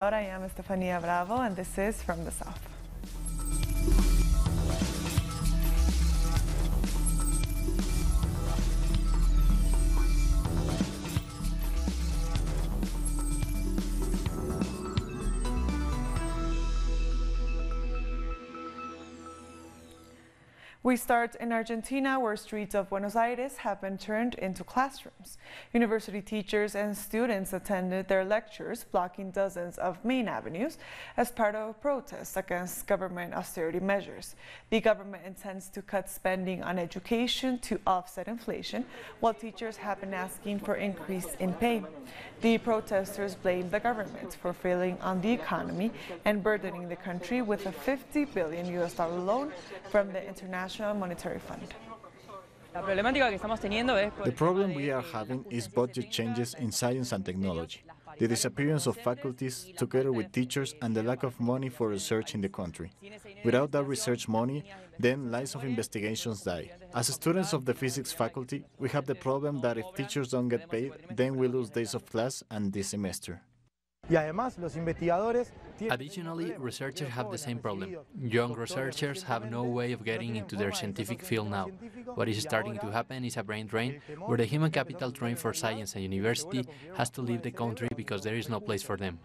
I am Estefania Bravo, and this is From the South. We start in Argentina, where streets of Buenos Aires have been turned into classrooms. University teachers and students attended their lectures, blocking dozens of main avenues as part of a protest against government austerity measures. The government intends to cut spending on education to offset inflation, while teachers have been asking for increase in pay. The protesters blame the government for failing on the economy and burdening the country with a $50 billion loan from the International Monetary Fund. The problem we are having is budget changes in science and technology, the disappearance of faculties together with teachers, and the lack of money for research in the country. Without that research money, then lines of investigations die. As students of the physics faculty, we have the problem that if teachers don't get paid, then we lose days of class and this semester. Additionally, researchers have the same problem. Young researchers have no way of getting into their scientific field now. What is starting to happen is a brain drain, where the human capital trained for science and university has to leave the country because there is no place for them.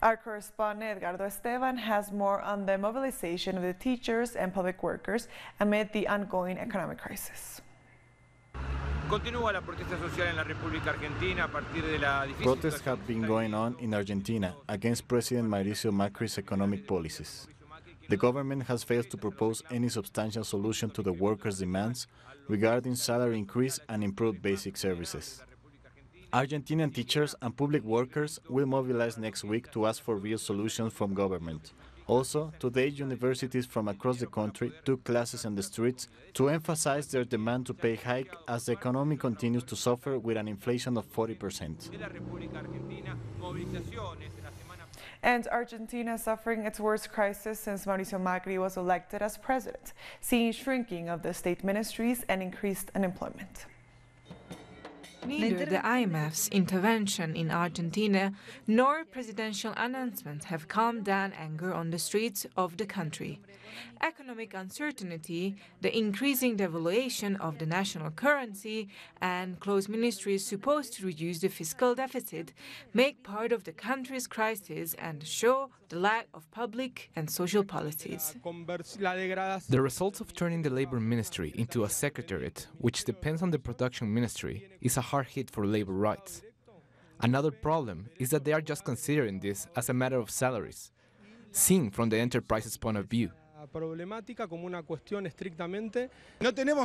Our correspondent Edgardo Esteban has more on the mobilization of the teachers and public workers amid the ongoing economic crisis. Protests have been going on in Argentina against President Mauricio Macri's economic policies. The government has failed to propose any substantial solution to the workers' demands regarding salary increase and improved basic services. Argentinian teachers and public workers will mobilize next week to ask for real solutions from government. Also, today universities from across the country took classes in the streets to emphasize their demand to pay hike as the economy continues to suffer with an inflation of 40%. And Argentina is suffering its worst crisis since Mauricio Macri was elected as president, seeing shrinking of the state ministries and increased unemployment. Neither the IMF's intervention in Argentina nor presidential announcements have calmed down anger on the streets of the country. Economic uncertainty, the increasing devaluation of the national currency, and closed ministries supposed to reduce the fiscal deficit make part of the country's crisis and show the lack of public and social policies. The results of turning the labor ministry into a secretariat, which depends on the production ministry, is a hard hit for labor rights. Another problem is that they are just considering this as a matter of salaries, seen from the enterprise's point of view.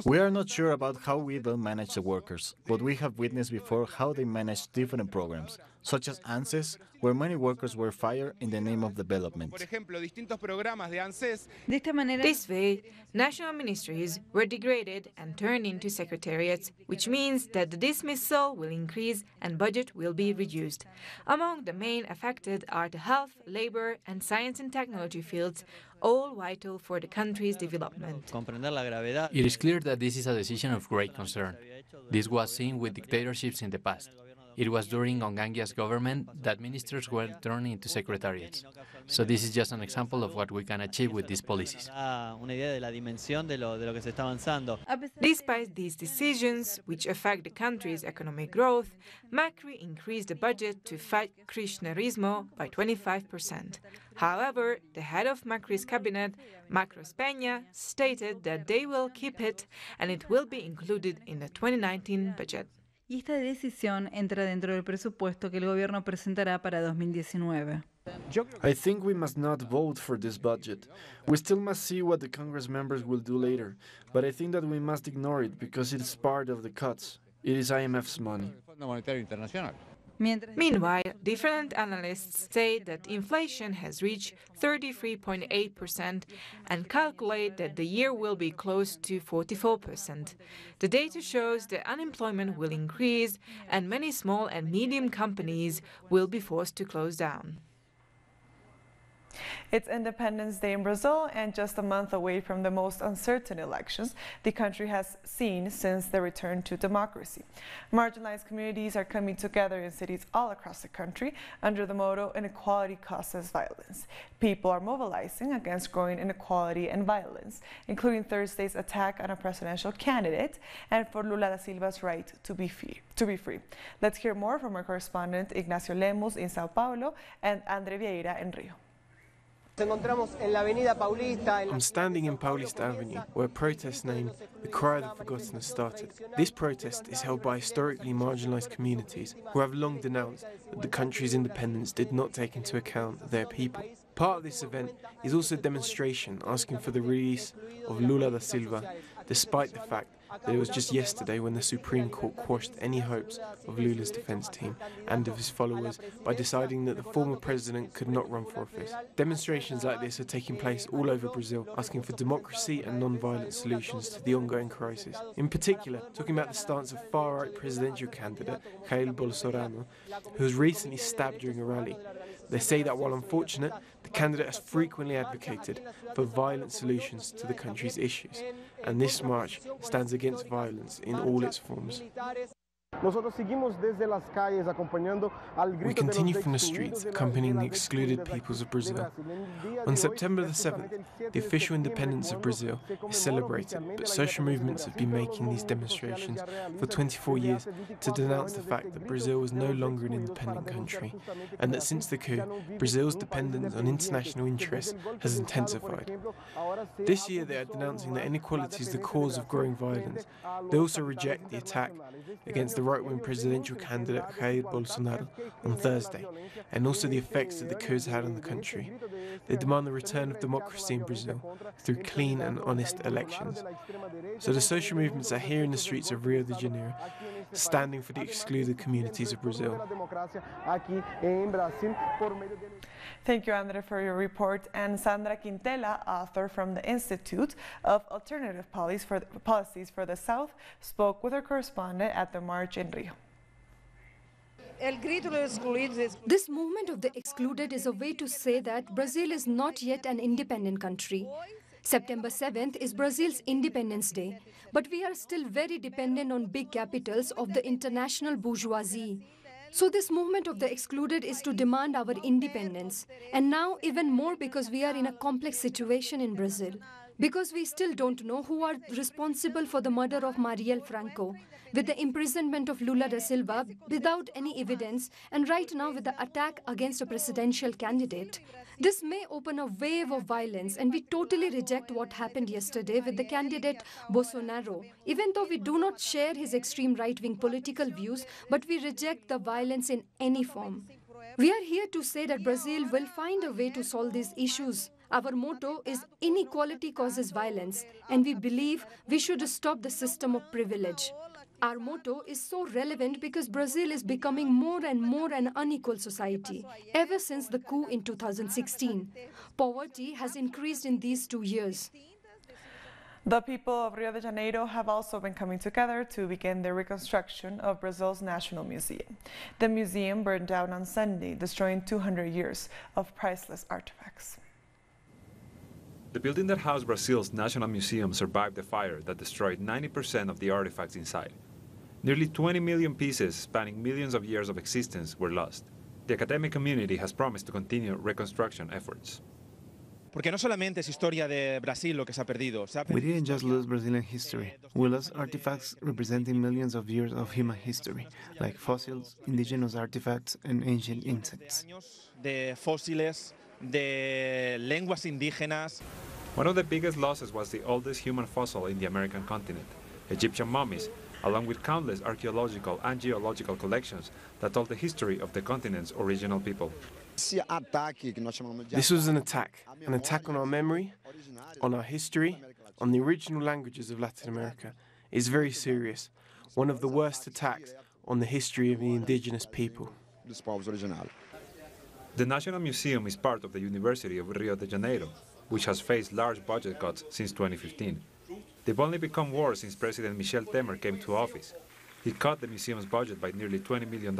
We are not sure about how we will manage the workers, but we have witnessed before how they manage different programs, such as ANSES, where many workers were fired in the name of development. This way, national ministries were degraded and turned into secretariats, which means that the dismissal will increase and budget will be reduced. Among the main affected are the health, labor, and science and technology fields, all vital for the country's development. It is clear that this is a decision of great concern. This was seen with dictatorships in the past. It was during Ongangia's government that ministers were turned into secretariats. So this is just an example of what we can achieve with these policies. Despite these decisions, which affect the country's economic growth, Macri increased the budget to fight Kirchnerismo by 25%. However, the head of Macri's cabinet, Macros Peña, stated that they will keep it and it will be included in the 2019 budget. Y esta decisión entra dentro del presupuesto que el gobierno presentará para 2019. I think we must not vote for this budget. We still must see what the Congress members will do later, but I think that we must ignore it because it is part of the cuts. It is IMF's money. Meanwhile, different analysts say that inflation has reached 33.8% and calculate that the year will be close to 44%. The data shows that unemployment will increase and many small and medium companies will be forced to close down. It's Independence Day in Brazil, and just a month away from the most uncertain elections the country has seen since the return to democracy. Marginalized communities are coming together in cities all across the country under the motto, "Inequality causes violence." People are mobilizing against growing inequality and violence, including Thursday's attack on a presidential candidate and for Lula da Silva's right to be free. Let's hear more from our correspondent Ignacio Lemus in Sao Paulo and Andre Vieira in Rio. I'm standing in Paulista Avenue, where a protest named The Cry of the Forgotten has started. This protest is held by historically marginalised communities who have long denounced that the country's independence did not take into account their people. Part of this event is also a demonstration asking for the release of Lula da Silva, despite the fact that it was just yesterday when the Supreme Court quashed any hopes of Lula's defence team and of his followers by deciding that the former president could not run for office. Demonstrations like this are taking place all over Brazil, asking for democracy and non-violent solutions to the ongoing crisis. In particular, talking about the stance of far-right presidential candidate Jair Bolsonaro, who was recently stabbed during a rally. They say that while unfortunate, the candidate has frequently advocated for violent solutions to the country's issues, and this march stands against violence in all its forms. We continue from the streets, accompanying the excluded peoples of Brazil. On September the 7th, the official independence of Brazil is celebrated, but social movements have been making these demonstrations for 24 years to denounce the fact that Brazil is no longer an independent country, and that since the coup, Brazil's dependence on international interests has intensified. This year they are denouncing that inequality is the cause of growing violence. They also reject the attack against the right-wing presidential candidate Jair Bolsonaro on Thursday, and also the effects that the coup has had on the country. They demand the return of democracy in Brazil through clean and honest elections. So the social movements are here in the streets of Rio de Janeiro, standing for the excluded communities of Brazil. Thank you, Andre, for your report. And Sandra Quintela, author from the Institute of Alternative Policies for the South, spoke with her correspondent at the march in Rio. This movement of the excluded is a way to say that Brazil is not yet an independent country. September 7th is Brazil's Independence Day, but we are still very dependent on big capitals of the international bourgeoisie. So this movement of the excluded is to demand our independence, and now even more because we are in a complex situation in Brazil. Because we still don't know who are responsible for the murder of Marielle Franco, with the imprisonment of Lula da Silva without any evidence, and right now with the attack against a presidential candidate. This may open a wave of violence, and we totally reject what happened yesterday with the candidate Bolsonaro, even though we do not share his extreme right-wing political views, but we reject the violence in any form. We are here to say that Brazil will find a way to solve these issues. Our motto is "Inequality causes violence," and we believe we should stop the system of privilege. Our motto is so relevant because Brazil is becoming more and more an unequal society ever since the coup in 2016. Poverty has increased in these 2 years. The people of Rio de Janeiro have also been coming together to begin the reconstruction of Brazil's National Museum. The museum burned down on Sunday, destroying 200 years of priceless artifacts. The building that housed Brazil's National Museum survived the fire that destroyed 90% of the artifacts inside. Nearly 20 million pieces spanning millions of years of existence were lost. The academic community has promised to continue reconstruction efforts. We didn't just lose Brazilian history. We lost artifacts representing millions of years of human history, like fossils, indigenous artifacts, and ancient insects. One of the biggest losses was the oldest human fossil in the American continent, Egyptian mummies, along with countless archaeological and geological collections that told the history of the continent's original people. This was an attack on our memory, on our history, on the original languages of Latin America. It's very serious, one of the worst attacks on the history of the indigenous people. The National Museum is part of the University of Rio de Janeiro, which has faced large budget cuts since 2015. They've only become worse since President Michel Temer came to office. He cut the museum's budget by nearly $20 million.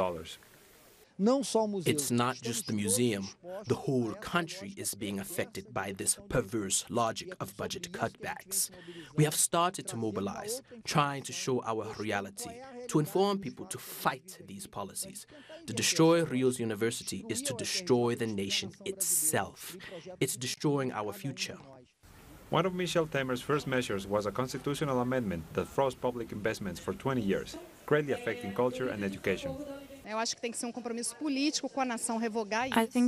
It's not just the museum. The whole country is being affected by this perverse logic of budget cutbacks. We have started to mobilize, trying to show our reality, to inform people to fight these policies. To destroy Rio's university is to destroy the nation itself. It's destroying our future. One of Michel Temer's first measures was a constitutional amendment that froze public investments for 20 years, greatly affecting culture and education. I think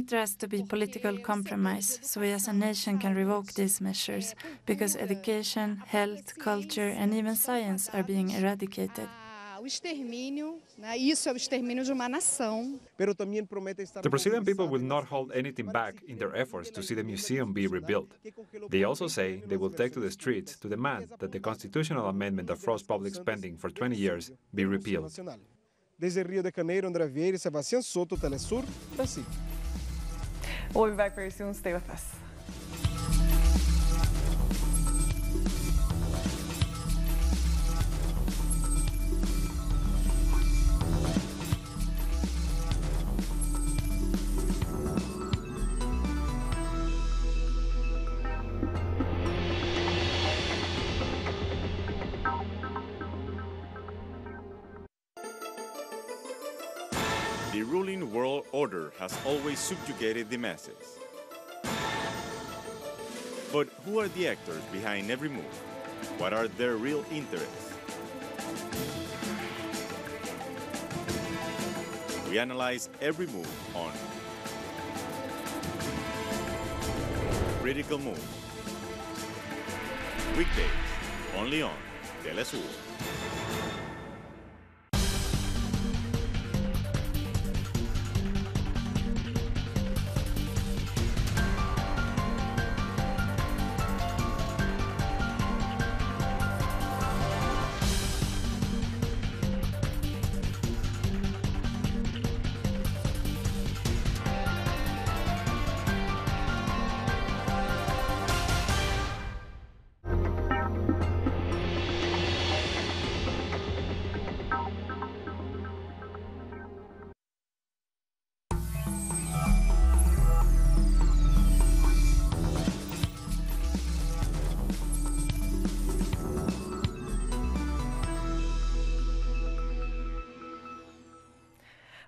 there has to be political compromise so we as a nation can revoke these measures, because education, health, culture and even science are being eradicated. The Brazilian people will not hold anything back in their efforts to see the museum be rebuilt. They also say they will take to the streets to demand that the constitutional amendment that froze public spending for 20 years be repealed. Desde Rio de Janeiro, André Vieira, Sebastián Soto, Telesur, Brasil. We'll be back very soon. Stay with us. The ruling world order has always subjugated the masses. But who are the actors behind every move? What are their real interests? We analyze every move on Critical Move. Weekdays, only on Telesur.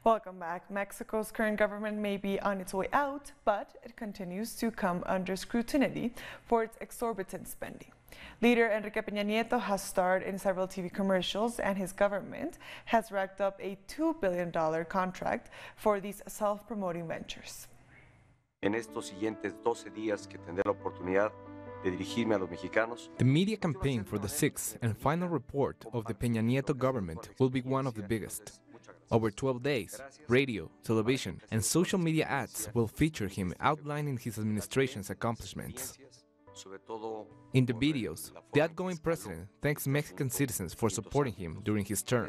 Welcome back. Mexico's current government may be on its way out, but it continues to come under scrutiny for its exorbitant spending. Leader Enrique Peña Nieto has starred in several TV commercials, and his government has racked up a $2 billion contract for these self-promoting ventures. En estos siguientes 12 días que tendré la oportunidad de dirigirme a los mexicanos. The media campaign for the sixth and final report of the Peña Nieto government will be one of the biggest. Over 12 days, radio, television, and social media ads will feature him outlining his administration's accomplishments. In the videos, the outgoing president thanks Mexican citizens for supporting him during his term.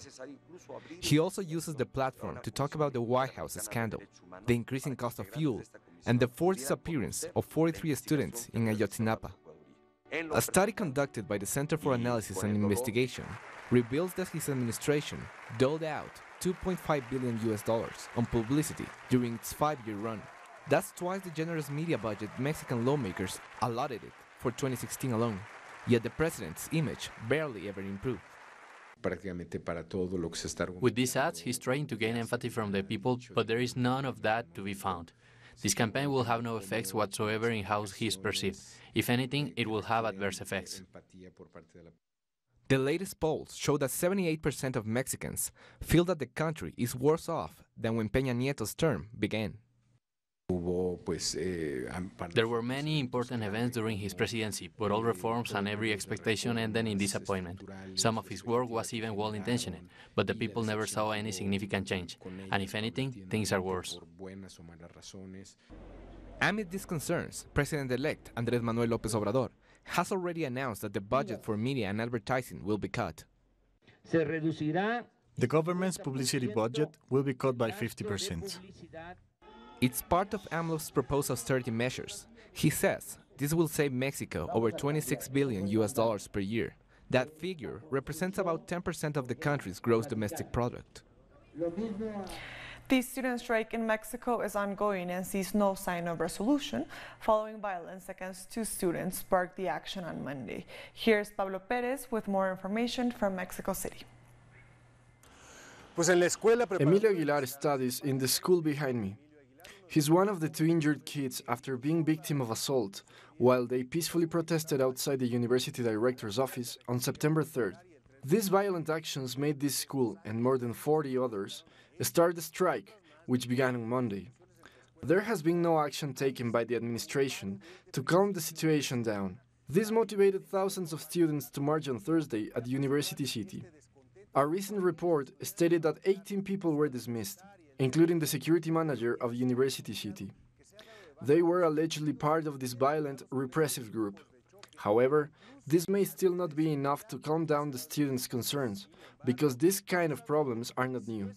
He also uses the platform to talk about the White House scandal, the increasing cost of fuel, and the forced disappearance of 43 students in Ayotzinapa. A study conducted by the Center for Analysis and Investigation reveals that his administration doled out $2.5 billion on publicity during its 5-year run. That's twice the generous media budget Mexican lawmakers allotted it for 2016 alone. Yet the president's image barely ever improved. With these ads, he's trying to gain empathy from the people, but there is none of that to be found. This campaign will have no effects whatsoever in how he is perceived. If anything, it will have adverse effects. The latest polls show that 78% of Mexicans feel that the country is worse off than when Peña Nieto's term began. There were many important events during his presidency, but all reforms and every expectation ended in disappointment. Some of his work was even well-intentioned, but the people never saw any significant change. And if anything, things are worse. Amid these concerns, President-elect Andrés Manuel López Obrador has already announced that the budget for media and advertising will be cut. The government's publicity budget will be cut by 50%. It's part of AMLO's proposed austerity measures. He says this will save Mexico over $26 billion per year. That figure represents about 10% of the country's gross domestic product. The student strike in Mexico is ongoing and sees no sign of resolution following violence against 2 students sparked the action on Monday. Here's Pablo Perez with more information from Mexico City. Emilio Aguilar studies in the school behind me. He's one of the 2 injured kids after being victim of assault while they peacefully protested outside the university director's office on September 3rd. These violent actions made this school and more than 40 others start the strike, which began on Monday. There has been no action taken by the administration to calm the situation down. This motivated thousands of students to march on Thursday at University City. A recent report stated that 18 people were dismissed, including the security manager of University City. They were allegedly part of this violent, repressive group. However, this may still not be enough to calm down the students' concerns, because these kind of problems are not new.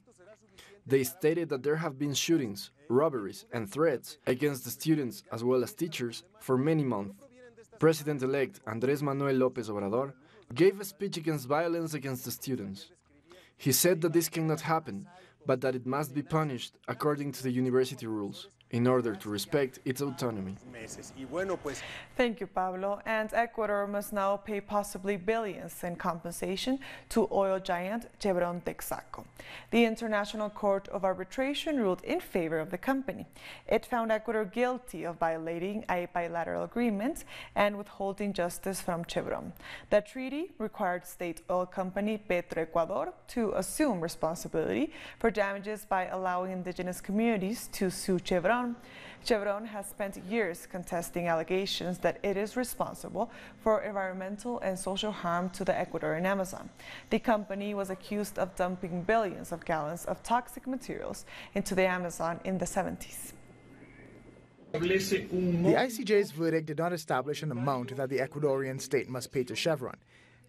They stated that there have been shootings, robberies, and threats against the students as well as teachers for many months. President-elect Andrés Manuel López Obrador gave a speech against violence against the students. He said that this cannot happen, but that it must be punished according to the university rules, in order to respect its autonomy. Thank you, Pablo. And Ecuador must now pay possibly billions in compensation to oil giant Chevron Texaco. The International Court of Arbitration ruled in favor of the company. It found Ecuador guilty of violating a bilateral agreement and withholding justice from Chevron. The treaty required state oil company Petroecuador to assume responsibility for damages by allowing indigenous communities to sue Chevron. Chevron has spent years contesting allegations that it is responsible for environmental and social harm to the Ecuadorian Amazon. The company was accused of dumping billions of gallons of toxic materials into the Amazon in the 70s. The ICJ's verdict did not establish an amount that the Ecuadorian state must pay to Chevron.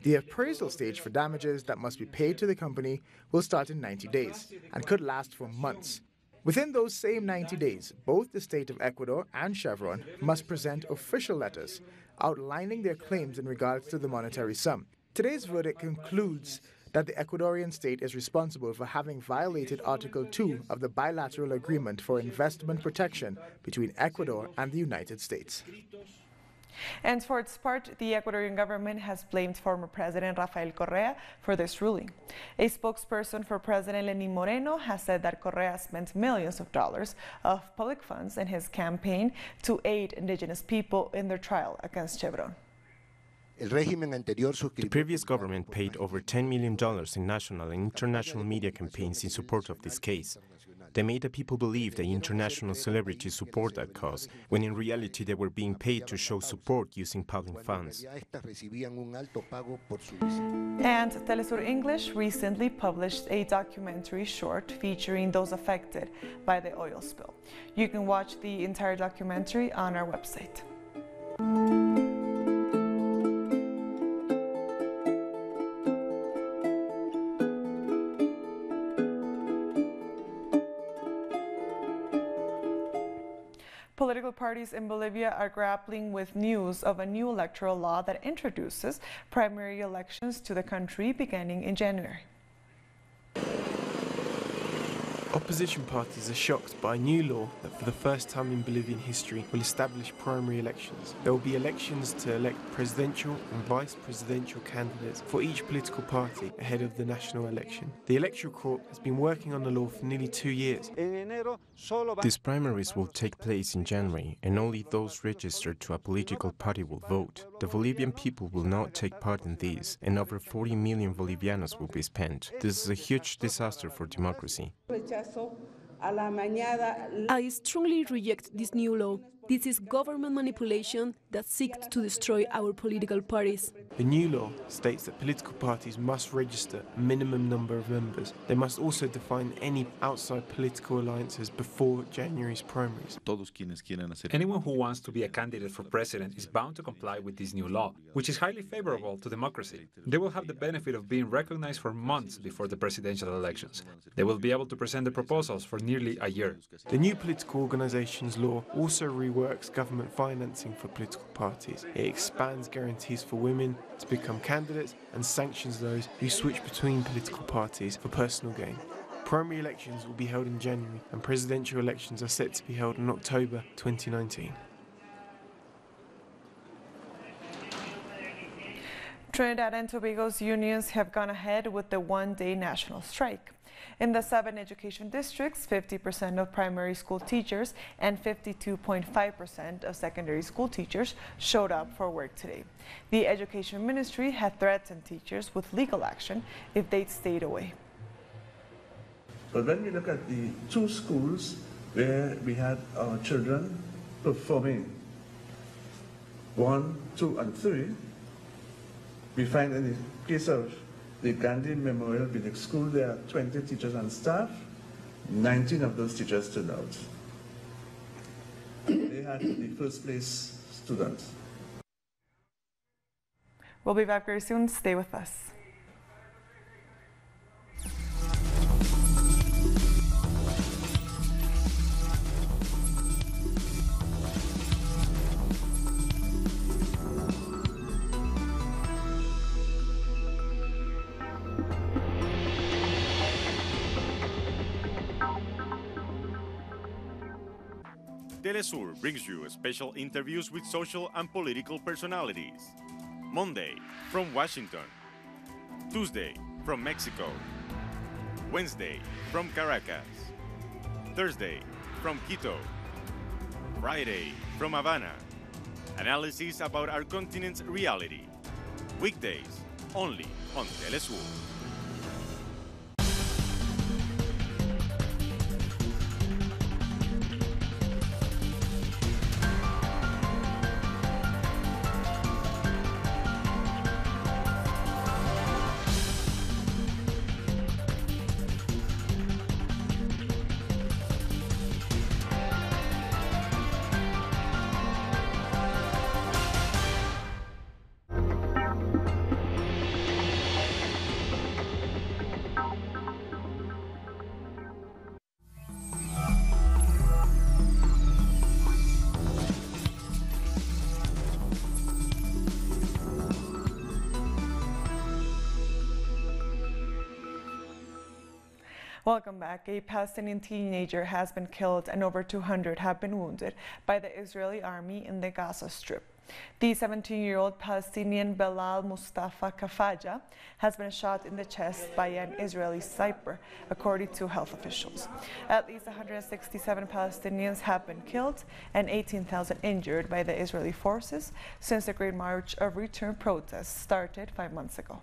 The appraisal stage for damages that must be paid to the company will start in 90 days and could last for months. Within those same 90 days, both the state of Ecuador and Chevron must present official letters outlining their claims in regards to the monetary sum. Today's verdict concludes that the Ecuadorian state is responsible for having violated Article 2 of the bilateral agreement for investment protection between Ecuador and the United States. And for its part, the Ecuadorian government has blamed former President Rafael Correa for this ruling. A spokesperson for President Lenín Moreno has said that Correa spent millions of dollars of public funds in his campaign to aid indigenous people in their trial against Chevron. The previous government paid over $10 million in national and international media campaigns in support of this case. They made the people believe that international celebrities support that cause, when in reality they were being paid to show support using public funds. And Telesur English recently published a documentary short featuring those affected by the oil spill. You can watch the entire documentary on our website. Political parties in Bolivia are grappling with news of a new electoral law that introduces primary elections to the country beginning in January. Opposition parties are shocked by a new law that for the first time in Bolivian history will establish primary elections. There will be elections to elect presidential and vice presidential candidates for each political party ahead of the national election. The Electoral Court has been working on the law for nearly 2 years. These primaries will take place in January, and only those registered to a political party will vote. The Bolivian people will not take part in these, and over 40 million Bolivianos will be spent. This is a huge disaster for democracy. I strongly reject this new law. This is government manipulation that seeks to destroy our political parties. The new law states that political parties must register a minimum number of members. They must also define any outside political alliances before January's primaries. Anyone who wants to be a candidate for president is bound to comply with this new law, which is highly favorable to democracy. They will have the benefit of being recognized for months before the presidential elections. They will be able to present the proposals for nearly a year. The new political organizations law also reworks government financing for political parties. It expands guarantees for women to become candidates and sanctions those who switch between political parties for personal gain. Primary elections will be held in January and presidential elections are set to be held in October 2019. Trinidad and Tobago's unions have gone ahead with the one-day national strike. In the 7 education districts, 50% of primary school teachers and 52.5% of secondary school teachers showed up for work today. The Education Ministry had threatened teachers with legal action if they stayed away. But when we look at the 2 schools where we had our children performing 1, 2, and 3, we find in the case of the Gandhi Memorial Village School, there are 20 teachers and staff. 19 of those teachers turned out. They had the first place students. We'll be back very soon. Stay with us. Telesur brings you special interviews with social and political personalities. Monday, from Washington. Tuesday, from Mexico. Wednesday, from Caracas. Thursday, from Quito. Friday, from Havana. Analysis about our continent's reality. Weekdays, only on Telesur. Welcome back. A Palestinian teenager has been killed and over 200 have been wounded by the Israeli army in the Gaza Strip. The 17-year-old Palestinian Belal Mustafa Kafaja has been shot in the chest by an Israeli sniper, according to health officials. At least 167 Palestinians have been killed and 18,000 injured by the Israeli forces since the Great March of Return protests started 5 months ago.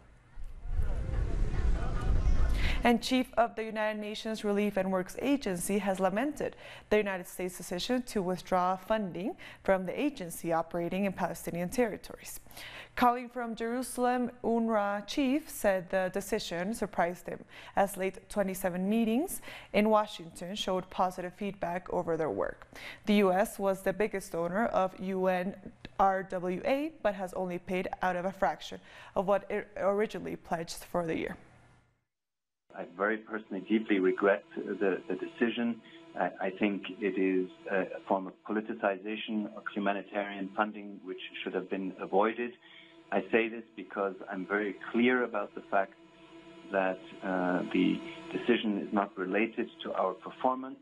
And Chief of the United Nations Relief and Works Agency has lamented the United States' decision to withdraw funding from the agency operating in Palestinian territories. Calling from Jerusalem, UNRWA chief said the decision surprised him, as late 27 meetings in Washington showed positive feedback over their work. The U.S. was the biggest donor of UNRWA, but has only paid out of a fraction of what it originally pledged for the year. I very personally deeply regret the decision. I think it is a form of politicization of humanitarian funding which should have been avoided. I say this because I'm very clear about the fact that the decision is not related to our performance.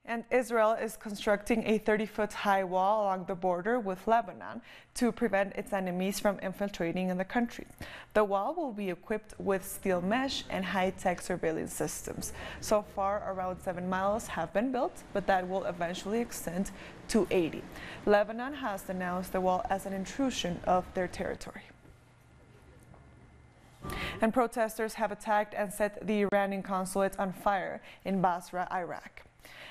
And Israel is constructing a 30-foot high wall along the border with Lebanon to prevent its enemies from infiltrating in the country. The wall will be equipped with steel mesh and high-tech surveillance systems. So far, around 7 miles have been built, but that will eventually extend to 80. Lebanon has denounced the wall as an intrusion of their territory. And protesters have attacked and set the Iranian consulate on fire in Basra, Iraq.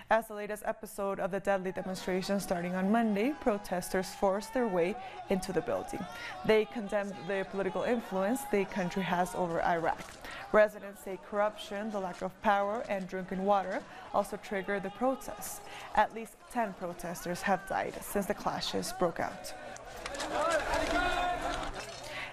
As the latest episode of the deadly demonstration starting on Monday, protesters forced their way into the building. They condemned the political influence the country has over Iraq. Residents say corruption, the lack of power, and drinking water also triggered the protests. At least 10 protesters have died since the clashes broke out.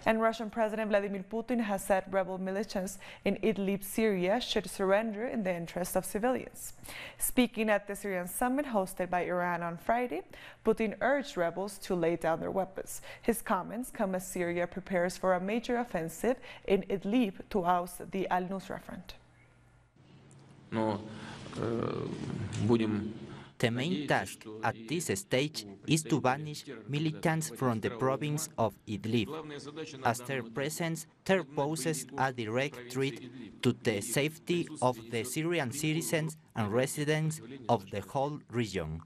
And Russian President Vladimir Putin has said rebel militias in Idlib, Syria should surrender in the interest of civilians. Speaking at the Syrian summit hosted by Iran on Friday, Putin urged rebels to lay down their weapons. His comments come as Syria prepares for a major offensive in Idlib to oust the al-Nusra Front. The main task at this stage is to banish militants from the province of Idlib, as their presence there poses a direct threat to the safety of the Syrian citizens and residents of the whole region.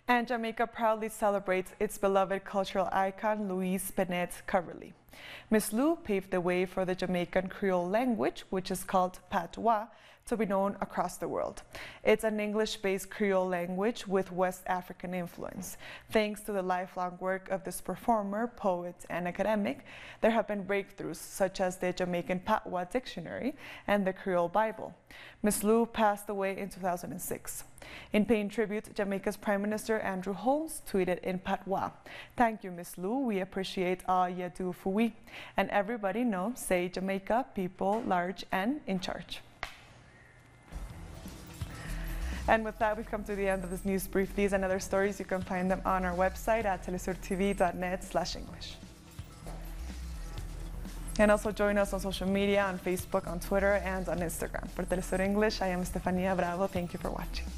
And Jamaica proudly celebrates its beloved cultural icon, Louise Bennett Coverley. Miss Lou paved the way for the Jamaican Creole language, which is called patois, to be known across the world. It's an English-based Creole language with West African influence. Thanks to the lifelong work of this performer, poet, and academic, there have been breakthroughs such as the Jamaican Patois Dictionary and the Creole Bible. Miss Lou passed away in 2006. In paying tribute, Jamaica's Prime Minister Andrew Holmes tweeted in patois, "Thank you, Miss Lou. We appreciate all you do for we. And everybody know, say Jamaica, people large and in charge." And with that, we've come to the end of this news brief. These and other stories, you can find them on our website at telesurtv.net/English. And also join us on social media, on Facebook, on Twitter, and on Instagram. For Telesur English, I am Estefania Bravo. Thank you for watching.